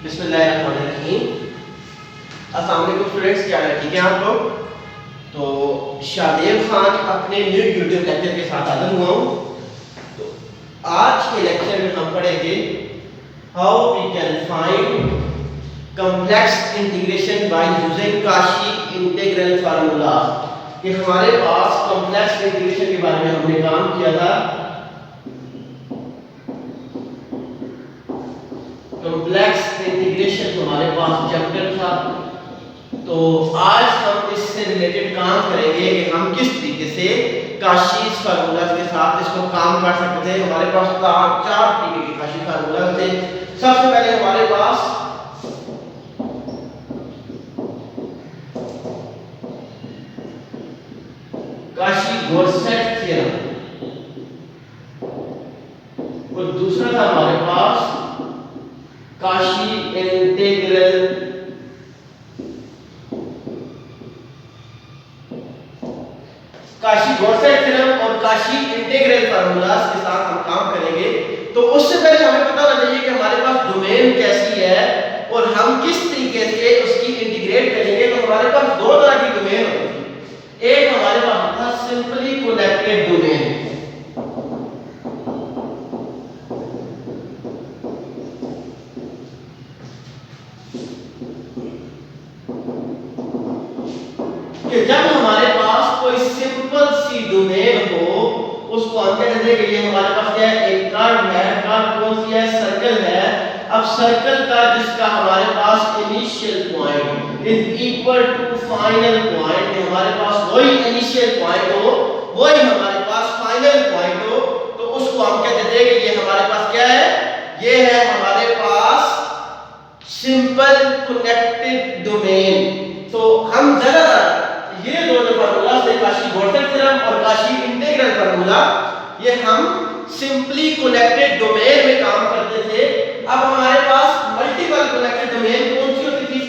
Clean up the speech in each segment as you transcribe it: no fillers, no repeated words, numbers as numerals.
बिस्मिल्लाहिर्रहमानिर्रहीम। अस्सलाम वालेकुम स्टूडेंट्स, क्या है? ठीक है आप लोग? तो शादेब खान अपने न्यू यूट्यूब लेक्चर के साथ हाजिर हुआ हूँ। तो आज के लेक्चर में हम पढ़ेंगे how we can find complex integration by using Cauchy integral formula. कि हमारे पास कॉम्प्लेक्स इंटीग्रेशन के बारे में हमने काम किया था। कॉम्प्लेक्स इंटीग्रेशन हमारे पास चैप्टर था। तो आज हम इससे रिलेटेड काम करेंगे कि हम किस तरीके से काशी's फार्मूला के साथ इसको काम कर सकते थे। हमारे पास चार तरीके के काशी फार्मूला थे। सबसे पहले हमारे पास काशी-गोरसेट थ्योरम और दूसरा था हमारे पास काशी इंटीग्रल काशी-गोरसेट थ्योरम और काशी इंटीग्रल फार्मूलास के साथ हम काम करेंगे। तो उससे पहले हमें पता होना चाहिए कि हमारे पास डोमेन कैसी है और हम किस तरीके से उसकी इंटीग्रेट करेंगे। तो हमारे पास दो तरह की डोमेन होती है। एक हमारे पास होता है सिंपली कनेक्टेड डोमेन, कि जब हमारे पास कोई सिंपल सी डोमेन हो उसको हम कहते हैं कि ये हमारे पास क्या है, एक कर्व है। कर्व कौन सी है? सर्कल है। अब सर्कल का जिसका हमारे पास initial point is equal to final point, हमारे पास वही इनिशियल पॉइंट हो वही हमारे पास फाइनल पॉइंट हो, तो उसको हम कहते हैं कि ये हमारे पास क्या है, ये है हमारे पास सिंपल कनेक्टेड डोमेन। तो हम जरा ये दोनों फार्मूला से काशी-गोरसेट थ्योरम और काशी इंटीग्रल फार्मूला ये हम सिंपली कनेक्टेड डोमेन में काम करते थे। अब हमारे पास मल्टीपल कनेक्टेड डोमेन कौन सी होती थी?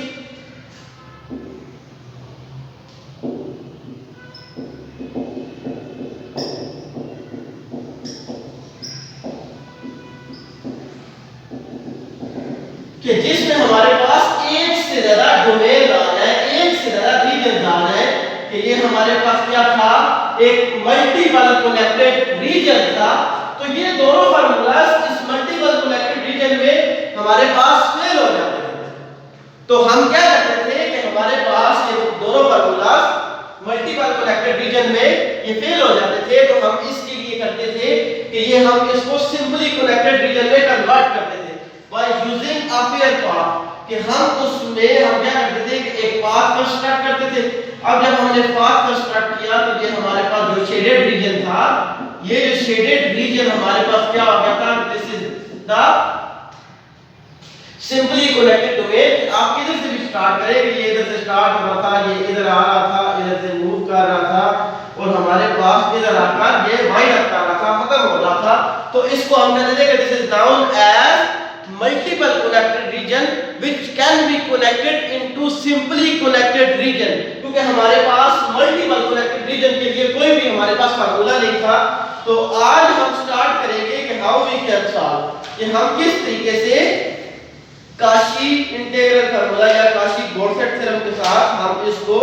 कि जिसमें हमारे पास एक से ज्यादा डोमेन आ जाए, एक से ज्यादा रीजन आ जाए। कि ये हमारे पास क्या था, एक मल्टीपल कनेक्टेड रीजन था। तो ये दोनों फार्मूलास इस मल्टीपल कनेक्टेड रीजन में हमारे पास फेल हो जाते थे। तो हम क्या करते थे कि हमारे पास ये दोनों फार्मूलास मल्टीपल कनेक्टेड रीजन में ये फेल हो जाते थे। तो हम इसके लिए करते थे कि ये हम इसको सिंपली कनेक्टेड रीजन में कन्वर्ट करते थे by using a pair path. कि हम उसमें हम क्या करते थे कि एक पाथ कंस्ट्रक्ट करते थे। अब जब हमने पाथ कंस्ट्रक्ट किया तो ये हमारे पास जो शेडेड रीजन था, ये जो शेडेड रीजन हमारे पास क्या हो गया था, this is the simply connected domain. आप किधर से भी स्टार्ट करें, ये इधर से स्टार्ट हो रहा था, ये इधर आ रहा था, इधर से मूव कर रहा था और हमारे पास इधर आकर ये माइनस कर रहा था, खत्म हो रहा था। तो इसको हम कहते हैं कि this is known as multiple connected region which can be connected into simply connected region। क्योंकि हमारे पास multiple connected region के लिए कोई भी हमारे पास फार्मूला नहीं था। तो आज हम स्टार्ट करेंगे कि हाउ वी कैन सॉल्व, कि हम किस तरीके से काशी इंटीग्रल फार्मूला या काशी-गोरसेट थ्योरम के साथ हम इसको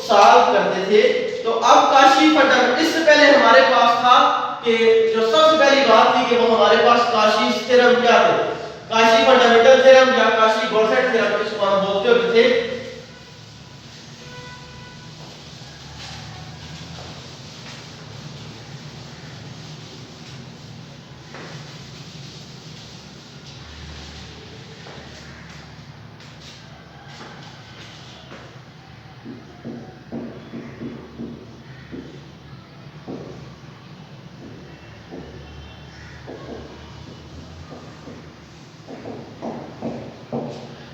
सॉल्व करते थे। तो अब काशी फंडामेंटल, इससे पहले हमारे पास था कि जो सबसे पहली बात थी कि वो हमारे पास काशी थ्योरम क्या थे, काशी फंडामेंटल थ्योरम या काशी-गोरसेट थ्योरम इसको हम बोलते होते थे।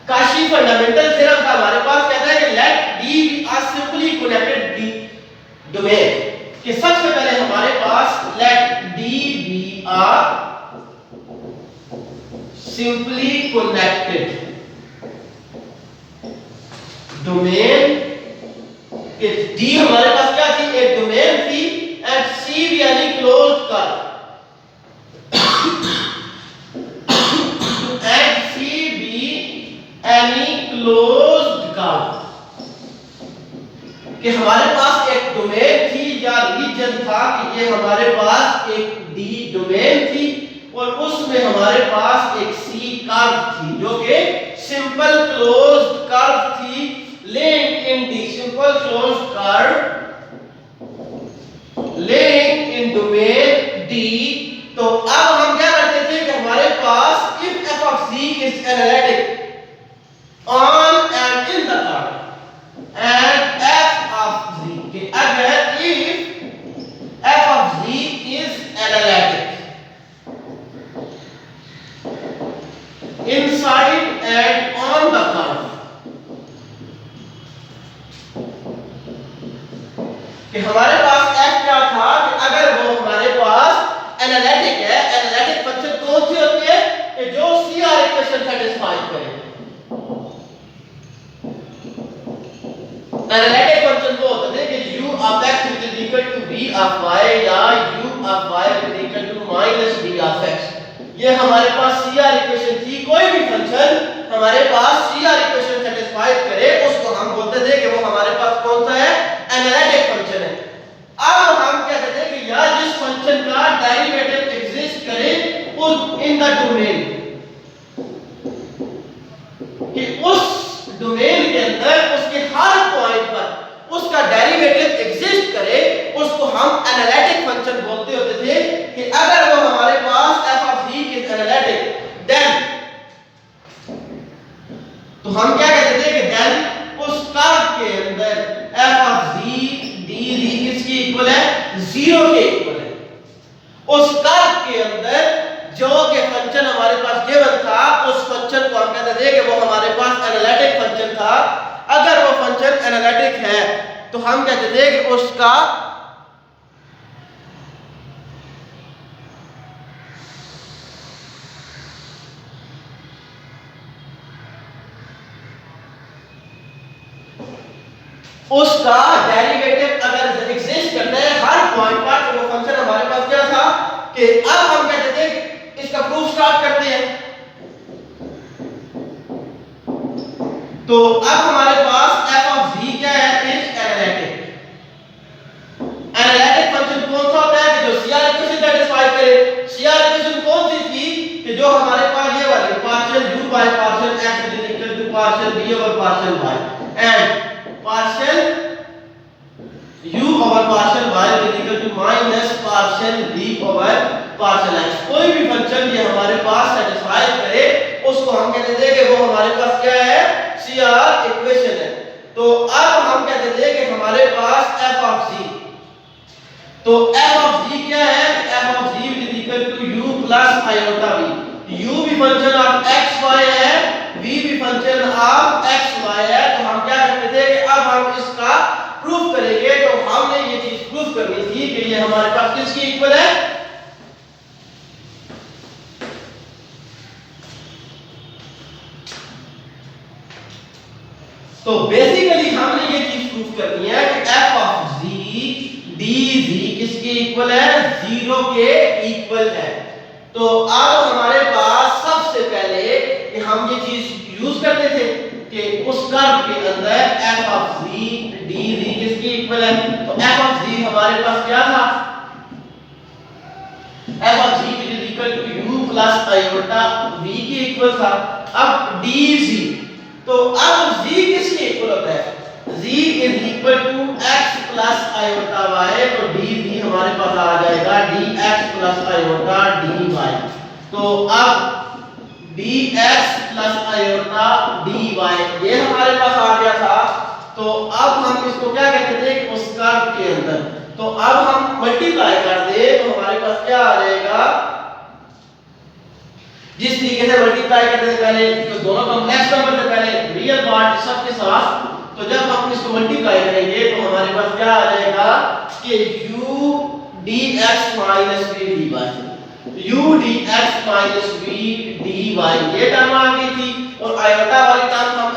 काशी फंडामेंटल थ्योरम का हमारे पास कहता है कि let D be a simply connected domain. कि सबसे पहले हमारे पास let D be a simply connected domain. कि डी हमारे पास क्या थी, एक डोमेन थी, एंड सी भी यानी क्लोज्ड कर्व। कि हमारे पास एक डोमेन थी या रीजन था, कि ये हमारे पास एक डी डोमेन थी और उसमें हमारे पास एक सी कर्व थी जो कि सिंपल क्लोज्ड कर्व थी, lying in D simple closed curve lying in domain D. तो अब हम क्या करते थे कि हमारे पास if f of z is analytic on and in the curve and f of z, कि अगर if f of z is analytic inside and on the curve, कि हमारे पास f क्या था कि अगर वो हमारे पास एनालिटिक है, एनालिटिक फंक्शन कौन सी होती है कि जो CR इक्वेशन सेटिस्फाई करे। एनालिटिक फंक्शन वो होता है कि u of x is equal to v of y या u of y is equal to minus v of x। ये हमारे पास CR इक्वेशन थी, कोई भी फंक्शन हमारे पास CR इक्वेशन सेटिस्फाई करे उसको हम बोलते थे कि वो हमारे पास कौन सा है, एनालिटिक फंक्शन है। अब हम क्या कहते हैं कि यार जिस फंक्शन का डेरिवेटिव एग्जिस्ट करे उस इन द डोमेन, कि उस डोमेन के अंदर उसके हर पॉइंट पर उसका डेरिवेटिव एग्जिस्ट करे, उसको हम एनालिटिक फंक्शन बोलते होते थे। कि अगर वो हमारे पास f of z is analytic then, तो हम क्या कहते थे कि देन उस कर्व के अंदर f of z dz किसकी इक्वल है, 0 के इक्वल है। उस कर्व के अंदर जो के फंक्शन हमारे पास गिवन था उस फंक्शन को हम कहते थे कि वो हमारे पास एनालिटिक फंक्शन था। अगर वो फंक्शन एनालिटिक है तो हम कहते थे कि उसका डेरिवेटिव अगर एग्जिस्ट करता है हर पॉइंट पर, तो वो फंक्शन हमारे पास क्या था कि अब हम कहते थे इसका प्रूफ स्टार्ट करते हैं। तो अब हमारे पास f of z क्या है, इज एनालिटिक। एनालिटिक फंक्शन कौन सा होता है कि जो CR इक्वेशन सेटिस्फाई करे। CR इक्वेशन कौन सी थी कि जो हमारे पास ये वाली partial u by partial x is equal to partial v over partial y and partial u over partial y is equal to minus partial v over partial x। कोई भी फंक्शन ये हमारे पास सेटिस्फाई करे उसको हम कहते थे कि वो हमारे पास क्या है, CR इक्वेशन है। तो अब हम कहते थे कि हमारे पास f of z, तो f of z क्या है, f of z is equal to u plus iota v। u भी फंक्शन ऑफ x y है, v भी फंक्शन ऑफ x y है। तो हम क्या करते थे कि अब हम इसका प्रूफ करेंगे। तो हमने ये चीज प्रूफ करनी थी कि ये हमारे पास किसकी इक्वल है, तो बेसिकली हमने ये चीज प्रूफ करनी है कि f of z dz किसके इक्वल है, 0 के इक्वल है। तो अब हमारे पास सबसे पहले कि हम ये चीज यूज करते थे कि उस कर्व के अंदर f of z dz किसकी इक्वल है। तो f of z हमारे पास क्या था, f of z is equal to u plus iota v की इक्वल था। अब dz, तो अब z किसके इक्वल होता है, z is equal to x plus iota y। तो dz हमारे पास आ जाएगा dx plus iota dy। तो अब dx plus iota dy ये हमारे पास आ गया था। तो अब हम इसको क्या कहते थे कि उस कर्व के अंदर, तो अब हम मल्टीप्लाई कर दे तो हमारे पास क्या आ जाएगा, जिस तरीके से मल्टीप्लाई करते थे पहले तो दोनों कॉम्प्लेक्स नंबर से पहले रियल पार्ट सब के साथ, तो जब हम इसको मल्टीप्लाई करेंगे तो हमारे पास क्या आ जाएगा कि u dx minus v dy, u dx minus v dy ये टर्म आ गई थी और आयोटा वाली टर्म हम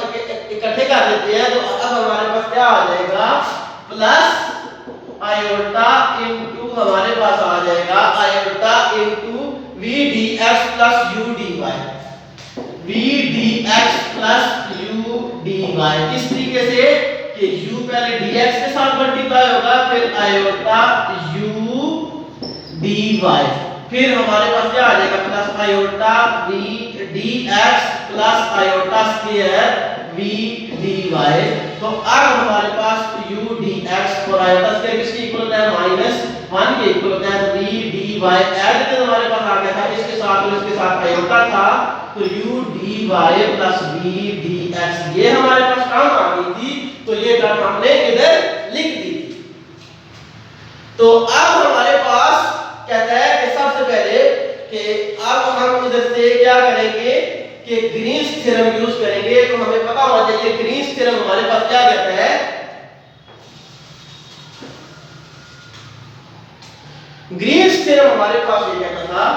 इकट्ठे कर लेते हैं। तो अब हमारे पास क्या आ जाएगा, प्लस आयोटा इनटू हमारे पास आ जाएगा iota into v dx plus u dy, v dx plus u dy। इस तरीके से कि u पहले dx के साथ मल्टीप्लाई होगा, फिर आयोटा u dy, फिर हमारे पास क्या आ जाएगा plus iota v dx plus iota square v dy। तो अब हमारे पास u dx और आयोटा स्क्वायर किसके इक्वल होता है -1 के इक्वल होता है, v dy ऐड करके हमारे पास आ गया था, इसके साथ और इसके साथ आयोटा था, तो u dy plus v dx ये हमारे पास टर्म आ गई थी, तो ये टर्म हमने इधर लिख दी थी। तो अब हमारे पास कहता है कि सबसे पहले कि अब हम इधर से क्या करेंगे कि ग्रीन्स थ्योरम यूज करेंगे। तो हमें पता होना चाहिए ग्रीन्स थ्योरम हमारे पास क्या कहता है, ग्रीन्स थ्योरम हमारे पास ये कहता था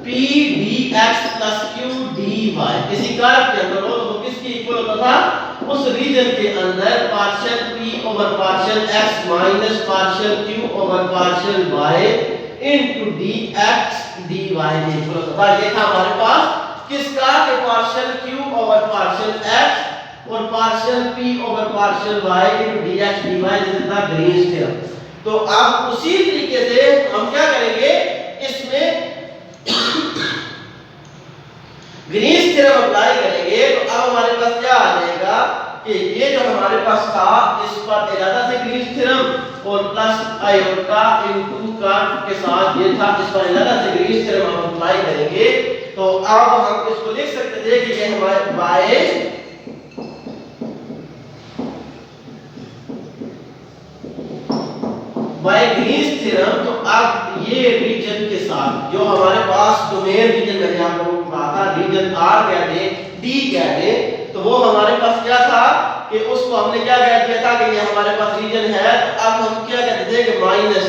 P dx plus Q dy किसी कर्व के अंदर हो तो किसकी इक्वल होता था, उस रीजन के अंदर partial P over partial x minus partial Q over partial y into dx dy के इक्वल होता था। ये था हमारे पास किसका, के partial Q over partial x और partial P over partial y into dx dy जिसका ग्रीन्स थ्योरम। तो अब उसी तरीके से हम क्या करेंगे, इसमें ग्रीन्स थ्योरम अप्लाई करेंगे। तो अब हमारे पास क्या आ जाएगा कि ये जो हमारे पास था इस पर इरादा से ग्रीन्स थ्योरम और प्लस आयोटा इनटू कर्व के साथ ये था, इस पर इरादा से ग्रीन्स थ्योरम हम अप्लाई करेंगे। तो अब हम इसको लिख सकते थे कि ये हमारे बाय ग्रीन्स थ्योरम। तो अब ये रीजन के साथ जो हमारे पास डोमेन रीजन मैंने आप लोगों को कहा था, रीजन R कह दे D कह दे, तो वो हमारे पास क्या था कि उसको हमने क्या कह दिया था कि ये हमारे पास रीजन है। तो अब हम क्या कहते थे कि माइनस,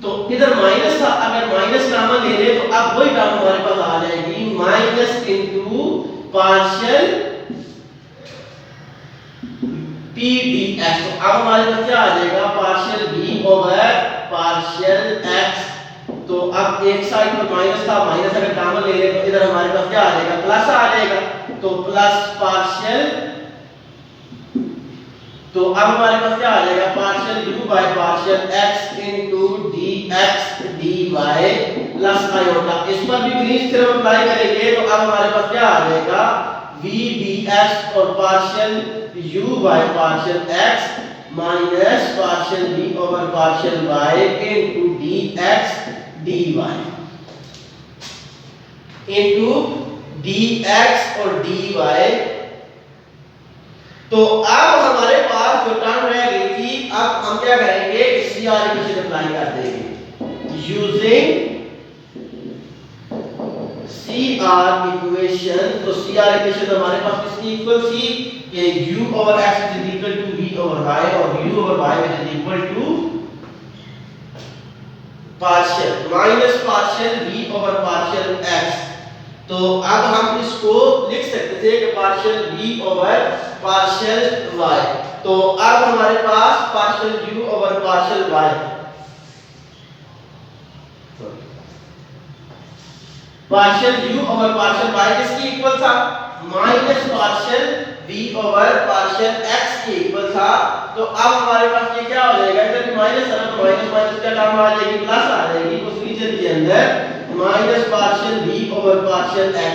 तो इधर माइनस था, अगर माइनस कॉमन ले ले तो अब वही टर्म हमारे पास आ जाएगी minus into partial P dx। तो अब हमारे पास क्या आ जाएगा partial v over partial x। तो अब एक साइड पर माइनस था, माइनस अगर कॉमन ले ले तो इधर हमारे पास क्या आ जाएगा प्लस आ जाएगा, तो प्लस पार्शियल, तो अब हमारे पास क्या आ जाएगा partial u by partial x into dx dy plus iota. इस पर भी ग्रीन्स थ्योरम अप्लाई करेंगे तो अब हमारे पास क्या आ जाएगा v dx और partial u by partial x minus partial v over partial y into dx dy into dx और dy। तो अब हमारे पास जो टर्म रह गई थी, अब हम क्या करेंगे CR इक्वेशन अप्लाई कर देंगे यूजिंग CR इक्वेशन। तो CR इक्वेशन हमारे पास किसकी इक्वल थी कि u over x is equal to v over y और u over y is equal to partial minus partial v over partial x। तो अब हम इसको लिख सकते थे कि partial v over partial y। तो अब हमारे पास partial u over partial y, partial u over partial y किसकी इक्वल था minus partial v over partial x की इक्वल था। तो अब हमारे पास ये क्या हो जाएगा, इधर माइनस है तो माइनस माइनस क्या टर्म आ जाएगी प्लस आ जाएगी उस रीजन के अंदर minus partial v over partial x।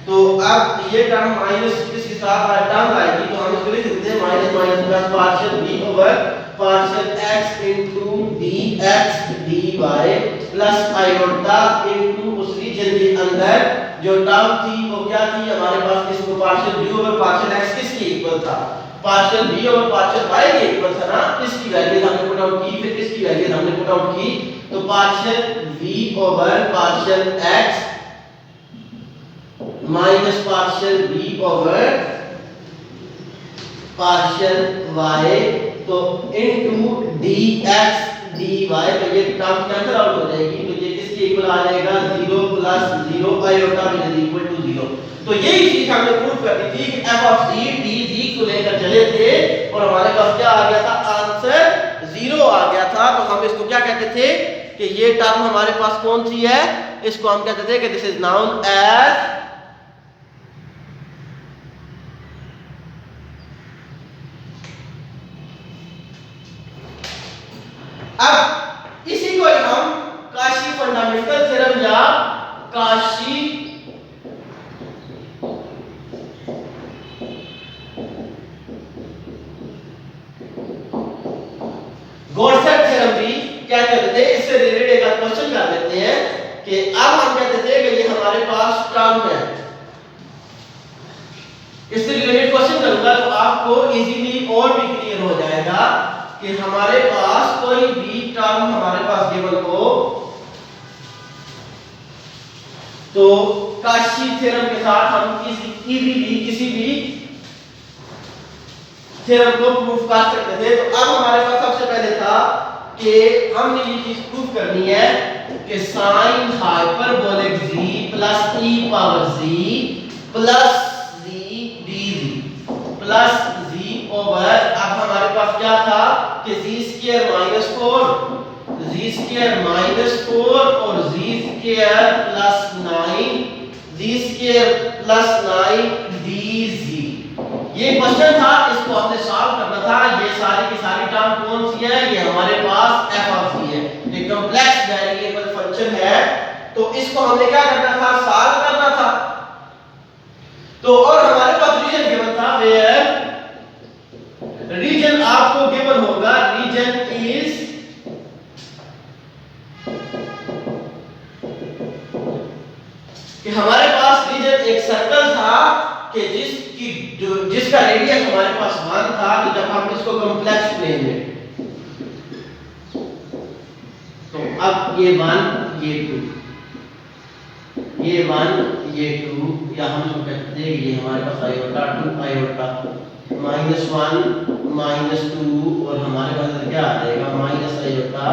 तो अब ये टर्म माइनस किसके साथ टर्म आएगी तो हम इसको लिख सकते हैं minus minus plus partial v over partial x into dx dy plus iota into उस रीजन के अंदर जो टर्म थी वो क्या थी हमारे पास, इसको partial v over partial x किसकी इक्वल था partial v over partial y के इक्वल था ना, इसकी वैल्यू हमने पुट आउट की, फिर इसकी वैल्यू हमने पुट आउट की। तो partial v over partial x minus partial v over partial y तो इनटू dx dy। तो ये टर्म कैंसिल आउट हो जाएगी, तो ये किसके इक्वल आ जाएगा 0 plus 0 iota is equal to 0। तो यही चीज हमने प्रूव करनी थी कि f of c d g को लेकर चले थे और हमारे पास क्या आ गया था आंसर जीरो आ गया था तो हम इसको क्या कहते थे कि ये टर्म हमारे पास कौन सी है, इसको हम कहते थे कि दिस इज नाउन एज अब इसी को हम काशी फंडामेंटल थ्योरम या काशी गॉडसेट थ्योरम भी क्या कहते थे। इससे रिलेटेड एक क्वेश्चन कर लेते हैं कि अब हम कहते थे कि ये हमारे पास टर्म है, इससे रिलेटेड क्वेश्चन करूंगा तो आपको इजीली और भी क्लियर हो जाएगा कि हमारे पास कोई भी टर्म हमारे पास गिवन हो तो काशी थ्योरम के साथ हम इजीली किसी भी थ्योरम को प्रूफ कर सकते थे। तो अब हमारे पास सबसे पहले था कि हमने ये चीज प्रूफ करनी है कि sine hyperbolic z plus e power z plus z dz plus z over, अब हमारे पास क्या था कि z स्क्वायर माइनस 4 और z square plus 9 z square plus 9 dz। ये क्वेश्चन था, इसको हमने सॉल्व करना था। ये सारी की सारी टर्म कौन सी है, ये हमारे पास f ऑफ c है, एक कॉम्प्लेक्स वेरिएबल फंक्शन है। तो इसको हमने क्या करना था, सॉल्व करना था। तो और हमारे पास रीजन गिवन था, वेयर रीजन आपको गिवन होगा, रीजन इज कि हमारे पास रीजन एक सर्कल था कि जिसका रेडियस हमारे पास 1 था। तो जब हम इसको कॉम्प्लेक्स प्लेन में, तो अब ये 1 ये 2 ये 1 ये 2 या हम कहते हैं ये हमारे पास आयोटा 2 आयोटा -1 -2 और हमारे पास क्या आ जाएगा minus iota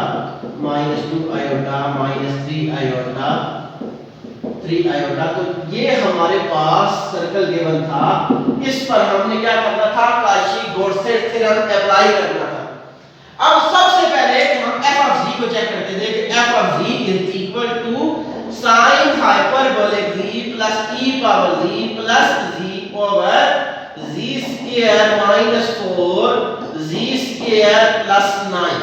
-2 iota -3 iota 3 iota. तो ये हमारे पास सर्कल गिवन था, इस पर हमने क्या करना था, काशी गॉडसेट थ्योरम अप्लाई करना था। अब सबसे पहले हम f ऑफ z को चेक करते थे कि f of z is equal to sin hyperbolic z plus e power z plus z over z square minus 4 z square plus 9।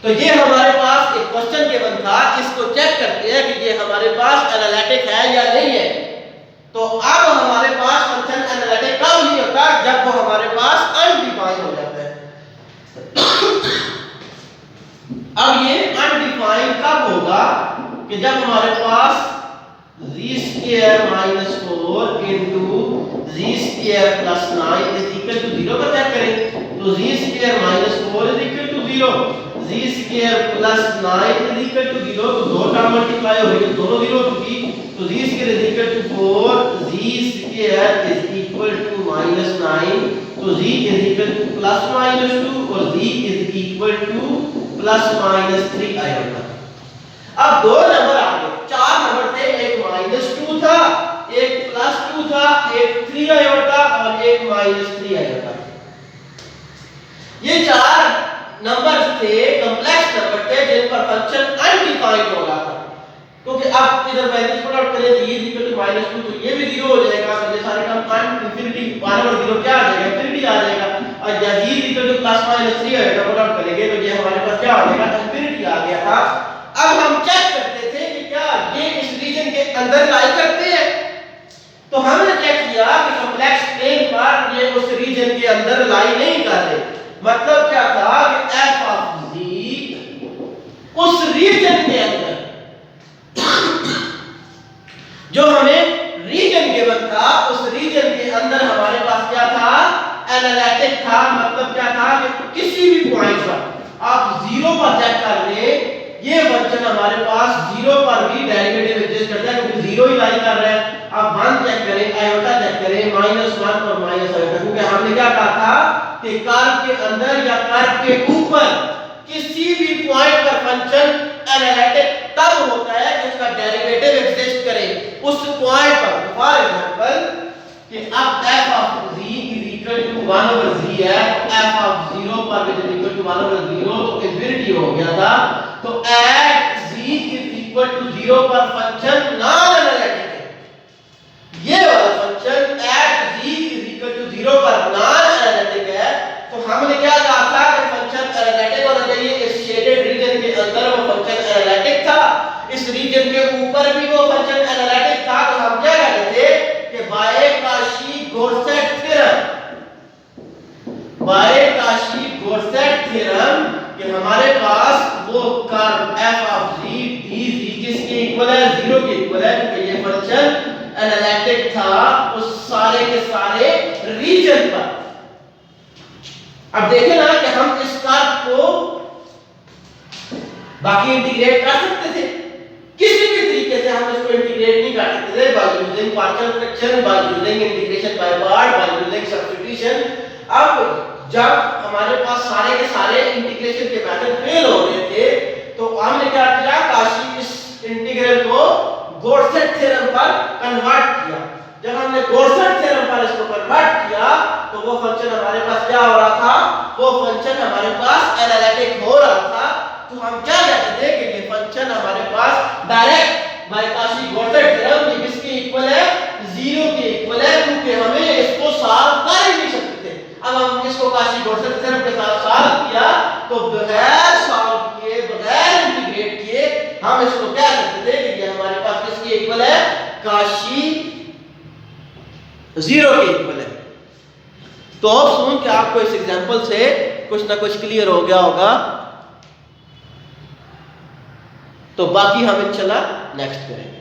तो ये हमारे पास एक क्वेश्चन गिवन था, इसको चेक करते हैं कि ये हमारे पास एनालिटिक है या नहीं है। तो अब हमारे पास फंक्शन एनालिटिक कब नहीं होता, जब वो हमारे पास अनडिफाइन हो जाता है। अब ये अनडिफाइन कब होगा कि जब हमारे पास z square minus 4 into z square plus 9 is equal to 0 को चेक करें। तो z square minus 4 is equal to 0, z square plus 9 is equal to 0। तो दो टर्म मल्टीप्लाई हो गई, दोनों 0 होगी। तो z square is equal to 4, z square is equal to -9। तो z is equal to plus -2 और z is equal to plus -3 आएगा। अब दो नंबर आ गए, चार नंबर थे, एक -2 था, एक +2 था, एक 3 आयोटा और एक -3 आयोटा। ये चार नंबर थे, कॉम्प्लेक्स नंबर थे जिन पर फंक्शन अनडिफाइंड हो रहा था। क्योंकि अब इधर वैल्यूज पुट आउट करें तो ये इक्वल टू -2 तो ये भी 0 हो जाएगा। तो ये सारे टर्म इंफिनिटी बराबर 0 क्या आ जाएगा, इंफिनिटी आ जाएगा। और जब z इक्वल टू +-3 आएगा पुट आउट करेंगे तो ये हमारे पास क्या आ जाएगा, इंफिनिटी आ गया था। अब हम चेक करते थे कि क्या ये इस रीजन के अंदर लाई करते हैं। तो हमने चेक किया कि कॉम्प्लेक्स प्लेन पर ये उस रीजन के अंदर लाई नहीं कर रहे। मतलब क्या था कि f ऑफ z उस रीजन के अंदर जो हमें रीजन गिवन था, उस रीजन के अंदर हमारे पास क्या था, एनालिटिक था। मतलब क्या था कि किसी भी पॉइंट पर आप 0 पर चेक कर ले, ये फंक्शन हमारे पास 0 पर भी डेरिवेटिव एग्जिस्ट करता है क्योंकि 0 ही लाई कर रहा है। अब 1 चेक करें, आयोटा चेक करें, -1 और माइनस आयोटा, क्योंकि हमने क्या कहा था कि कर्व के अंदर या कर्व के ऊपर किसी भी पॉइंट पर फंक्शन एनालिटिक तब होता है कि उसका डेरिवेटिव एग्जिस्ट करे उस पॉइंट पर। फॉर एग्जांपल कि अब f of z is equal to 1 over z है, f ऑफ 0 पर z इक्वल टू मान लो 0 तो इंफिनिटी हो गया था। तो at z is equal to 0 पर फंक्शन नॉन एनालिटिक है। ये वाला function at z is equal to 0 पर नॉन एनालिटिक है। तो हमने क्या कहा था कि फंक्शन एनालिटिक होना चाहिए। इस शेडेड रीजन के अंदर वो फंक्शन एनालिटिक था, इस रीजन के ऊपर भी वो फंक्शन एनालिटिक था। तो हम क्या कहते थे कि बाय काशी-गोरसेट थ्योरम, बाय काशी-गोरसेट थ्योरम कि हमारे पास वो curve f of z dz किसके इक्वल है, 0 के इक्वल है, क्योंकि ये फंक्शन एनालिटिक था उस सारे के सारे रीजन पर। अब देखें ना कि हम इस कर्व को बाकी इंटीग्रेट कर सकते थे, किसी भी तरीके से हम इसको इंटीग्रेट नहीं कर सकते थे, by using partial fraction, by using integration by part, by using substitution. अब जब हमारे पास सारे के सारे इंटीग्रेशन के मेथड फेल हो रहे थे तो हमने क्या किया, काशी इस इंटीग्रल को गोरसेट थ्योरम पर कन्वर्ट किया। जब हमने गोरसेट थ्योरम पर इसको कन्वर्ट किया तो वो फंक्शन हमारे पास क्या हो रहा था, वो फंक्शन हमारे पास एनालिटिक हो रहा था। तो हम क्या कहते थे कि ये फंक्शन हमारे पास डायरेक्ट बाय काशी-गोरसेट थ्योरम ये किसके इक्वल है, 0 के इक्वल है, क्योंकि हमें इसको सॉल्व कर ही नहीं सकते थे। अब हम इसको काशी-गोरसेट थ्योरम के साथ सॉल्व किया तो बगैर सॉल्व किए, बगैर इंटीग्रेट किए हम इसको क्या कहते थे कि ये हमारे पास किसके इक्वल है, काशी 0 के इक्वल है। तो अब सुन कि आपको इस एग्जांपल से कुछ ना कुछ क्लियर हो गया होगा। तो बाकी हम इंशाल्लाह नेक्स्ट करेंगे।